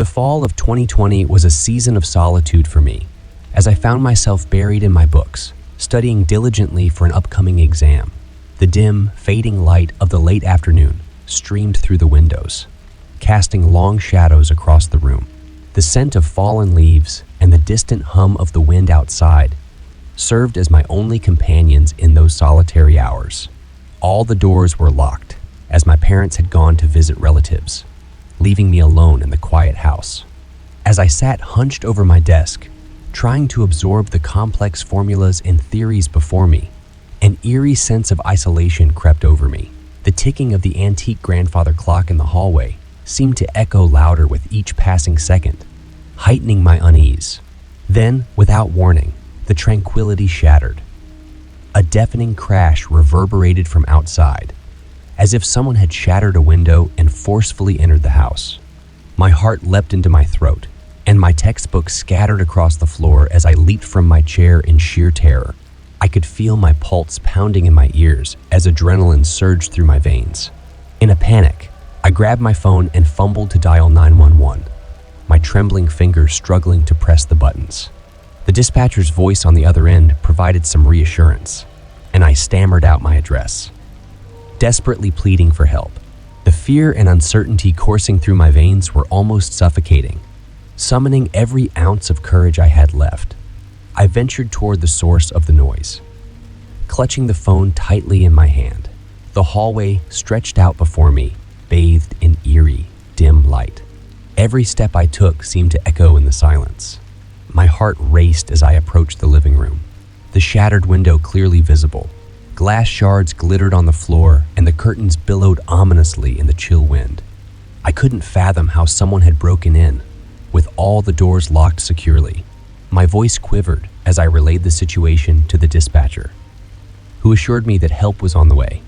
The fall of 2020 was a season of solitude for me, as I found myself buried in my books, studying diligently for an upcoming exam. The dim, fading light of the late afternoon streamed through the windows, casting long shadows across the room. The scent of fallen leaves and the distant hum of the wind outside served as my only companions in those solitary hours. All the doors were locked, as my parents had gone to visit relatives, leaving me alone in the quiet house. As I sat hunched over my desk, trying to absorb the complex formulas and theories before me, an eerie sense of isolation crept over me. The ticking of the antique grandfather clock in the hallway seemed to echo louder with each passing second, heightening my unease. Then, without warning, the tranquility shattered. A deafening crash reverberated from outside, as if someone had shattered a window and forcefully entered the house. My heart leapt into my throat, and my textbook scattered across the floor as I leaped from my chair in sheer terror. I could feel my pulse pounding in my ears as adrenaline surged through my veins. In a panic, I grabbed my phone and fumbled to dial 911, my trembling fingers struggling to press the buttons. The dispatcher's voice on the other end provided some reassurance, and I stammered out my address, desperately pleading for help. The fear and uncertainty coursing through my veins were almost suffocating. Summoning every ounce of courage I had left, I ventured toward the source of the noise. Clutching the phone tightly in my hand, the hallway stretched out before me, bathed in eerie, dim light. Every step I took seemed to echo in the silence. My heart raced as I approached the living room, the shattered window clearly visible. Glass shards glittered on the floor, and the curtains billowed ominously in the chill wind. I couldn't fathom how someone had broken in, with all the doors locked securely. My voice quivered as I relayed the situation to the dispatcher, who assured me that help was on the way.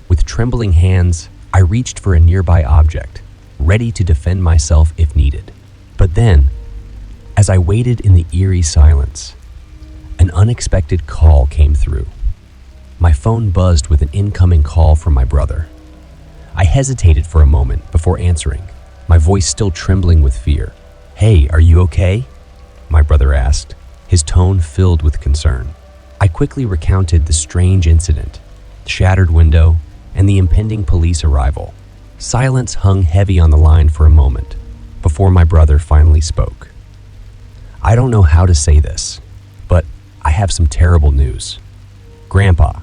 With trembling hands, I reached for a nearby object, ready to defend myself if needed. But then, as I waited in the eerie silence, an unexpected call came through. My phone buzzed with an incoming call from my brother. I hesitated for a moment before answering, my voice still trembling with fear. "Hey, are you okay?" my brother asked, his tone filled with concern. I quickly recounted the strange incident, the shattered window, and the impending police arrival. Silence hung heavy on the line for a moment before my brother finally spoke. "I don't know how to say this, but I have some terrible news. Grandpa,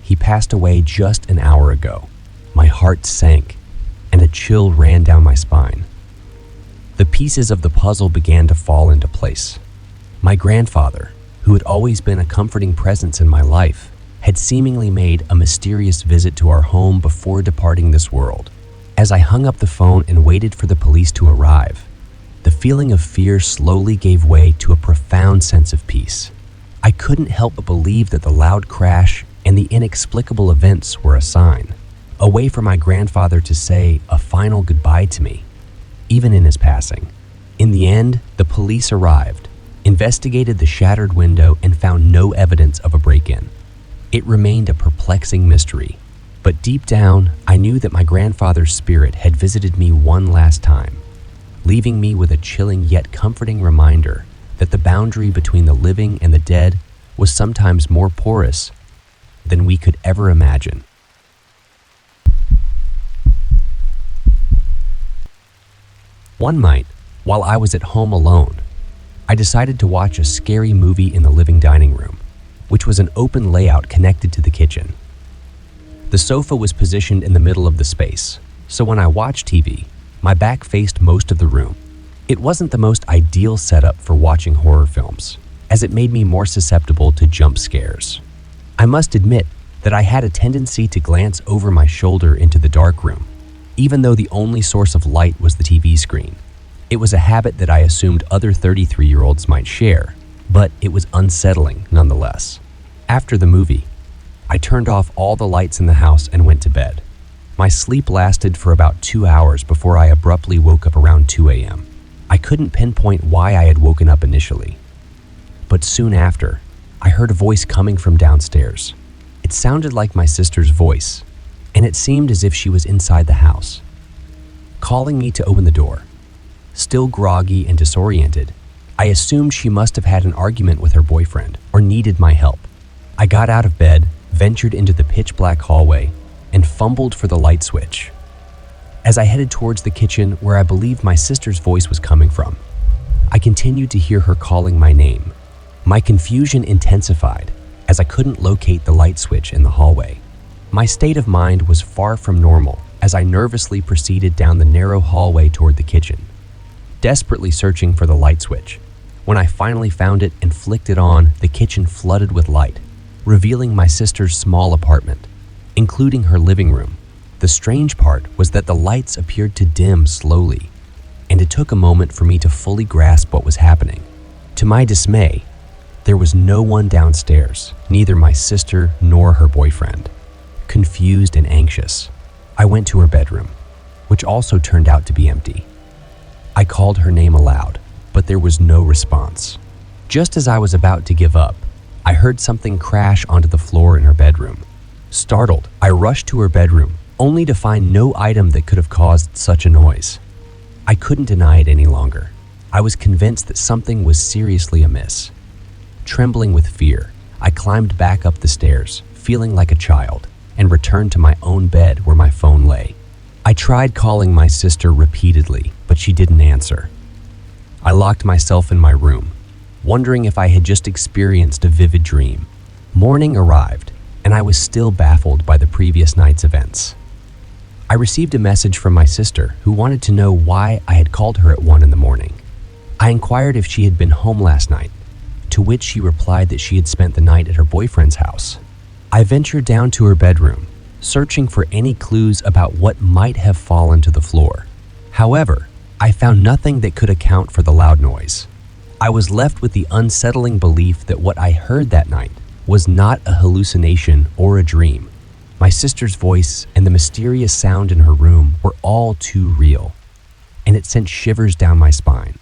he passed away just an hour ago." My heart sank, and a chill ran down my spine. The pieces of the puzzle began to fall into place. My grandfather, who had always been a comforting presence in my life, had seemingly made a mysterious visit to our home before departing this world. As I hung up the phone and waited for the police to arrive, the feeling of fear slowly gave way to a profound sense of peace. I couldn't help but believe that the loud crash and the inexplicable events were a sign, a way for my grandfather to say a final goodbye to me, even in his passing. In the end, the police arrived, investigated the shattered window, and found no evidence of a break-in. It remained a perplexing mystery, but deep down, I knew that my grandfather's spirit had visited me one last time, leaving me with a chilling yet comforting reminder that the boundary between the living and the dead was sometimes more porous than we could ever imagine. One night, while I was at home alone, I decided to watch a scary movie in the living dining room, which was an open layout connected to the kitchen. The sofa was positioned in the middle of the space, so when I watched TV, my back faced most of the room. It wasn't the most ideal setup for watching horror films, as it made me more susceptible to jump scares. I must admit that I had a tendency to glance over my shoulder into the dark room, even though the only source of light was the TV screen. It was a habit that I assumed other 33-year-olds might share, but it was unsettling nonetheless. After the movie, I turned off all the lights in the house and went to bed. My sleep lasted for about 2 hours before I abruptly woke up around 2 a.m. I couldn't pinpoint why I had woken up initially, but soon after, I heard a voice coming from downstairs. It sounded like my sister's voice, and it seemed as if she was inside the house, calling me to open the door. Still groggy and disoriented, I assumed she must have had an argument with her boyfriend or needed my help. I got out of bed, ventured into the pitch-black hallway, and fumbled for the light switch. As I headed towards the kitchen where I believed my sister's voice was coming from, I continued to hear her calling my name. My confusion intensified as I couldn't locate the light switch in the hallway. My state of mind was far from normal as I nervously proceeded down the narrow hallway toward the kitchen, desperately searching for the light switch. When I finally found it and flicked it on, the kitchen flooded with light, revealing my sister's small apartment, including her living room. The strange part was that the lights appeared to dim slowly, and it took a moment for me to fully grasp what was happening. To my dismay, there was no one downstairs, neither my sister nor her boyfriend. Confused and anxious, I went to her bedroom, which also turned out to be empty. I called her name aloud, but there was no response. Just as I was about to give up, I heard something crash onto the floor in her bedroom. Startled, I rushed to her bedroom, only to find no item that could have caused such a noise. I couldn't deny it any longer. I was convinced that something was seriously amiss. Trembling with fear, I climbed back up the stairs, feeling like a child, and returned to my own bed where my phone lay. I tried calling my sister repeatedly, but she didn't answer. I locked myself in my room, wondering if I had just experienced a vivid dream. Morning arrived, and I was still baffled by the previous night's events. I received a message from my sister who wanted to know why I had called her at 1 in the morning. I inquired if she had been home last night, to which she replied that she had spent the night at her boyfriend's house. I ventured down to her bedroom, searching for any clues about what might have fallen to the floor. However, I found nothing that could account for the loud noise. I was left with the unsettling belief that what I heard that night was not a hallucination or a dream. My sister's voice and the mysterious sound in her room were all too real, and it sent shivers down my spine.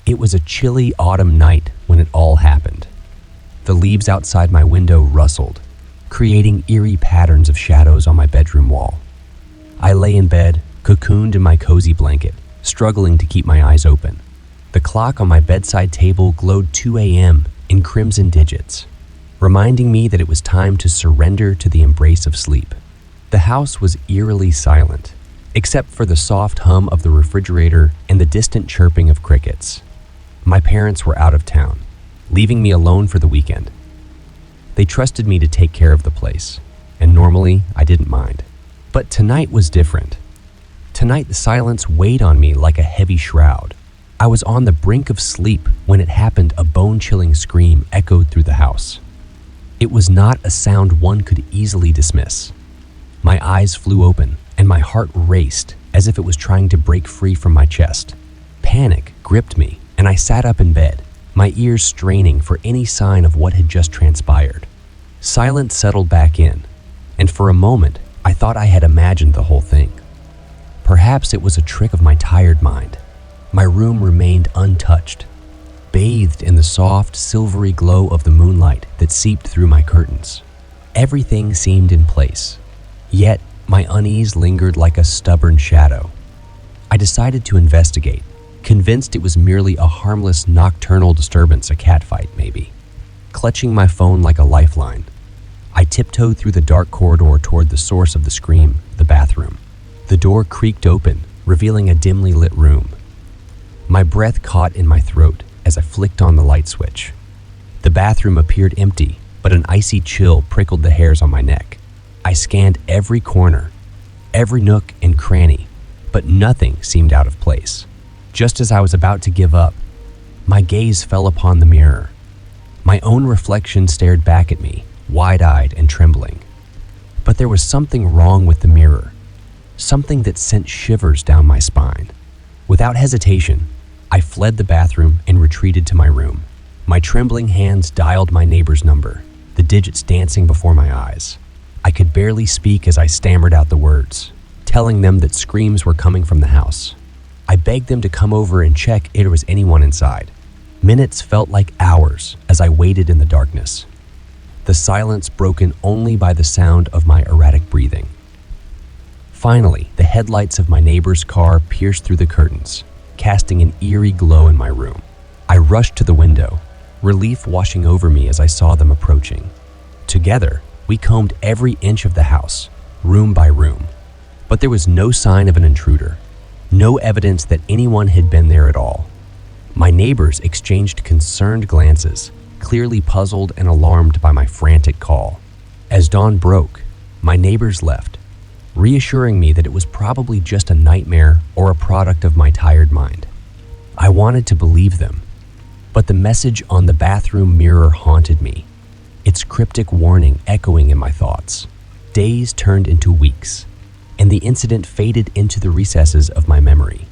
It was a chilly autumn night when it all happened. The leaves outside my window rustled, creating eerie patterns of shadows on my bedroom wall. I lay in bed, cocooned in my cozy blanket, struggling to keep my eyes open. The clock on my bedside table glowed 2 a.m. in crimson digits, reminding me that it was time to surrender to the embrace of sleep. The house was eerily silent, except for the soft hum of the refrigerator and the distant chirping of crickets. My parents were out of town, leaving me alone for the weekend. They trusted me to take care of the place, and normally I didn't mind. But tonight was different. Tonight the silence weighed on me like a heavy shroud. I was on the brink of sleep when it happened. A bone-chilling scream echoed through the house. It was not a sound one could easily dismiss. My eyes flew open, and my heart raced as if it was trying to break free from my chest. Panic gripped me, and I sat up in bed, my ears straining for any sign of what had just transpired. Silence settled back in, and for a moment, I thought I had imagined the whole thing. Perhaps it was a trick of my tired mind. My room remained untouched, bathed in the soft, silvery glow of the moonlight that seeped through my curtains. Everything seemed in place, yet my unease lingered like a stubborn shadow. I decided to investigate, convinced it was merely a harmless nocturnal disturbance, a catfight maybe. Clutching my phone like a lifeline, I tiptoed through the dark corridor toward the source of the scream, the bathroom. The door creaked open, revealing a dimly lit room. My breath caught in my throat as I flicked on the light switch. The bathroom appeared empty, but an icy chill prickled the hairs on my neck. I scanned every corner, every nook and cranny, but nothing seemed out of place. Just as I was about to give up, my gaze fell upon the mirror. My own reflection stared back at me, wide-eyed and trembling. But there was something wrong with the mirror, something that sent shivers down my spine. Without hesitation, I fled the bathroom and retreated to my room. My trembling hands dialed my neighbor's number, the digits dancing before my eyes. I could barely speak as I stammered out the words, telling them that screams were coming from the house. I begged them to come over and check if there was anyone inside. Minutes felt like hours as I waited in the darkness, the silence broken only by the sound of my erratic breathing. Finally, the headlights of my neighbor's car pierced through the curtains, casting an eerie glow in my room. I rushed to the window, relief washing over me as I saw them approaching. Together, we combed every inch of the house, room by room, but there was no sign of an intruder, no evidence that anyone had been there at all. My neighbors exchanged concerned glances, clearly puzzled and alarmed by my frantic call. As dawn broke, my neighbors left, reassuring me that it was probably just a nightmare or a product of my tired mind. I wanted to believe them, but the message on the bathroom mirror haunted me, its cryptic warning echoing in my thoughts. Days turned into weeks, and the incident faded into the recesses of my memory.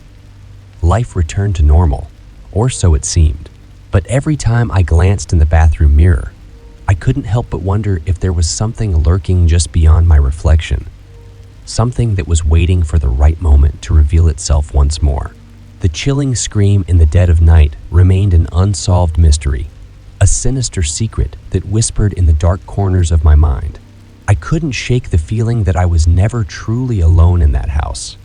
Life returned to normal, or so it seemed, but every time I glanced in the bathroom mirror, I couldn't help but wonder if there was something lurking just beyond my reflection, something that was waiting for the right moment to reveal itself once more. The chilling scream in the dead of night remained an unsolved mystery, a sinister secret that whispered in the dark corners of my mind. I couldn't shake the feeling that I was never truly alone in that house,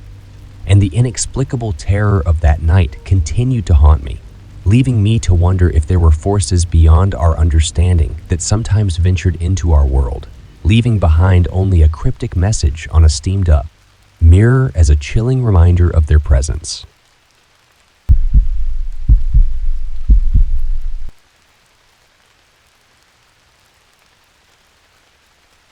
and the inexplicable terror of that night continued to haunt me, leaving me to wonder if there were forces beyond our understanding that sometimes ventured into our world, leaving behind only a cryptic message on a steamed-up mirror as a chilling reminder of their presence.